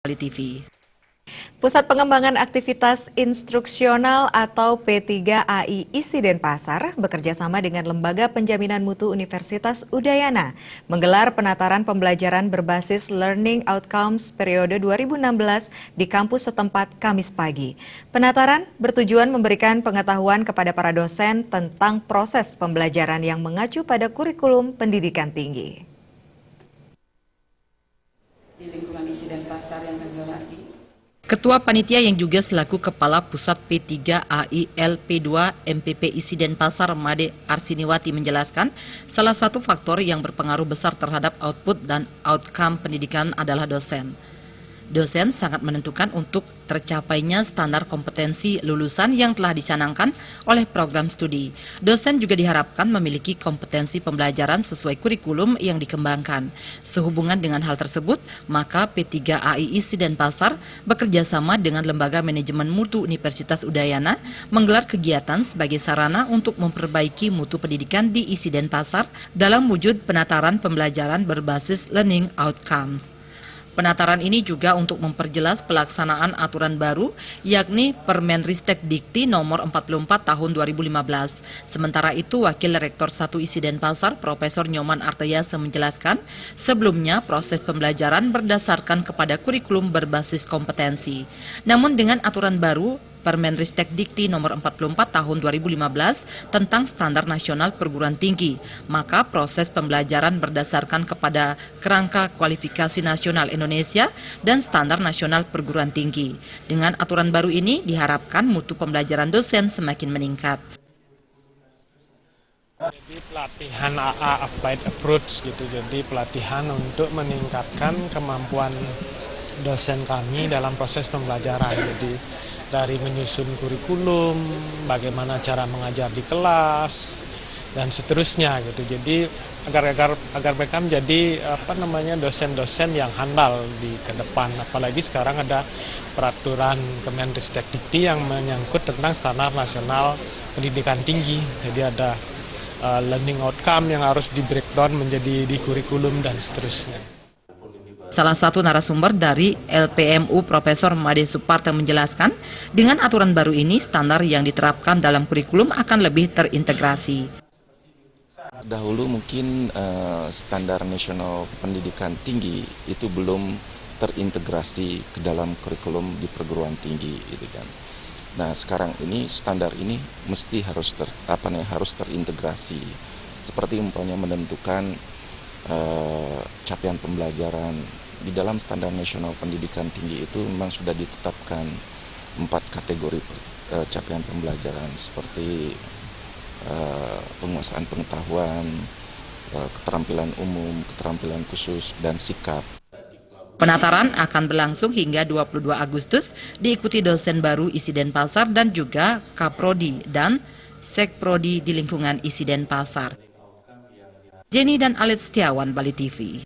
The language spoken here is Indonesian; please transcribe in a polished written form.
Bali TV. Pusat Pengembangan Aktivitas Instruksional atau P3AI ISI Denpasar bekerjasama dengan Lembaga Penjaminan Mutu Universitas Udayana menggelar penataran pembelajaran berbasis Learning Outcomes periode 2016 di kampus setempat Kamis pagi. Penataran bertujuan memberikan pengetahuan kepada para dosen tentang proses pembelajaran yang mengacu pada kurikulum pendidikan tinggi. Di lingkungan ISI Denpasar yang kami hormati, Ketua Panitia yang juga selaku Kepala Pusat P3AI LP2 MPP ISI Denpasar Made Arsiniwati menjelaskan salah satu faktor yang berpengaruh besar terhadap output dan outcome pendidikan adalah dosen. Dosen sangat menentukan untuk tercapainya standar kompetensi lulusan yang telah dicanangkan oleh program studi. Dosen juga diharapkan memiliki kompetensi pembelajaran sesuai kurikulum yang dikembangkan. Sehubungan dengan hal tersebut, maka P3AI ISI Denpasar bekerjasama dengan Lembaga Manajemen Mutu Universitas Udayana menggelar kegiatan sebagai sarana untuk memperbaiki mutu pendidikan di ISI Denpasar dalam wujud penataran pembelajaran berbasis learning outcomes. Penataran ini juga untuk memperjelas pelaksanaan aturan baru, yakni Permenristek Dikti nomor 44 tahun 2015. Sementara itu, Wakil Rektor 1 ISI Denpasar, Profesor Nyoman Artayasa menjelaskan, sebelumnya proses pembelajaran berdasarkan kepada kurikulum berbasis kompetensi. Namun dengan aturan baru, Permenristek Dikti nomor 44 tahun 2015 tentang standar nasional perguruan tinggi, maka proses pembelajaran berdasarkan kepada kerangka kualifikasi nasional Indonesia dan standar nasional perguruan tinggi. Dengan aturan baru ini diharapkan mutu pembelajaran dosen semakin meningkat. Jadi pelatihan AA Applied Approach gitu, jadi pelatihan untuk meningkatkan kemampuan dosen kami dalam proses pembelajaran. Jadi dari menyusun kurikulum, bagaimana cara mengajar di kelas, dan seterusnya gitu. Jadi agar mereka menjadi dosen-dosen yang handal di ke depan. Apalagi sekarang ada peraturan Kemenristek Dikti yang menyangkut tentang standar nasional pendidikan tinggi. Jadi ada learning outcome yang harus di breakdown menjadi di kurikulum dan seterusnya. Salah satu narasumber dari LPMU Profesor Made Suparta menjelaskan, dengan aturan baru ini standar yang diterapkan dalam kurikulum akan lebih terintegrasi. Dahulu mungkin standar nasional pendidikan tinggi itu belum terintegrasi ke dalam kurikulum di perguruan tinggi, gitu kan. Nah sekarang ini standar ini mesti harus terintegrasi, seperti umpamanya menentukan capaian pembelajaran. Di dalam standar nasional pendidikan tinggi itu memang sudah ditetapkan 4 kategori capaian pembelajaran seperti penguasaan pengetahuan, keterampilan umum, keterampilan khusus, dan sikap. Penataran akan berlangsung hingga 22 Agustus, diikuti dosen baru ISI Denpasar dan juga Kaprodi dan Sekprodi di lingkungan ISI Denpasar. Jenny dan Alit Setiawan, Bali TV.